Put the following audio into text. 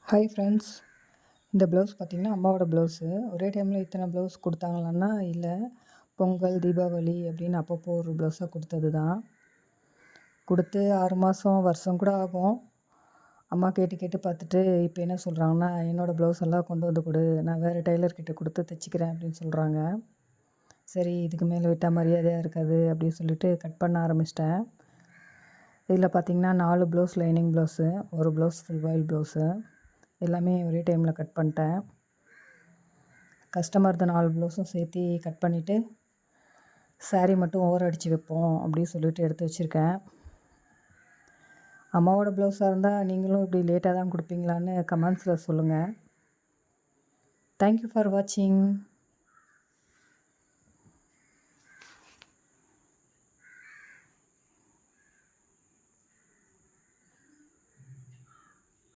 Hi friends. இந்த blouse பார்த்திங்கன்னா அம்மாவோட ப்ளவுஸு. ஒரே டைமில் இத்தனை ப்ளவுஸ் கொடுத்தாங்களான்னா இல்லை, பொங்கல், தீபாவளி அப்படின்னு அப்பப்போ ஒரு ப்ளவுஸாக கொடுத்தது தான். கொடுத்து 6 மாதம் வருஷம் கூட ஆகும். அம்மா கேட்டு கேட்டு பார்த்துட்டு இப்போ என்ன சொல்கிறாங்கன்னா, என்னோடய ப்ளவுஸ் எல்லாம் கொண்டு வந்து கொடு, நான் வேறு டெய்லர்கிட்ட கொடுத்து தைச்சிக்கிறேன் அப்படின்னு சொல்கிறாங்க. சரி, இதுக்கு மேலே விட்டால் மரியாதையாக இருக்காது அப்படின்னு சொல்லிட்டு கட் பண்ண ஆரம்பிச்சிட்டேன். இதில் பார்த்திங்கன்னா 4 ப்ளவுஸ் லைனிங் ப்ளவுஸு, ஒரு ப்ளவுஸ் ஃபுல் வாயில் ப்ளவுஸு எல்லாமே ஒரே டைமில் கட் பண்ணிட்டேன். கஸ்டமர்து 4 ப்ளவுஸும் சேர்த்து கட் பண்ணிவிட்டு சாரீ மட்டும் ஓவர் அடித்து வைப்போம் அப்படின்னு சொல்லிட்டு எடுத்து வச்சுருக்கேன். அம்மாவோட ப்ளவுஸாக இருந்தால் நீங்களும் இப்படி லேட்டாக தான் கொடுப்பீங்களான்னு கமெண்ட்ஸில் சொல்லுங்கள். தேங்க்யூ ஃபார் வாட்சிங்.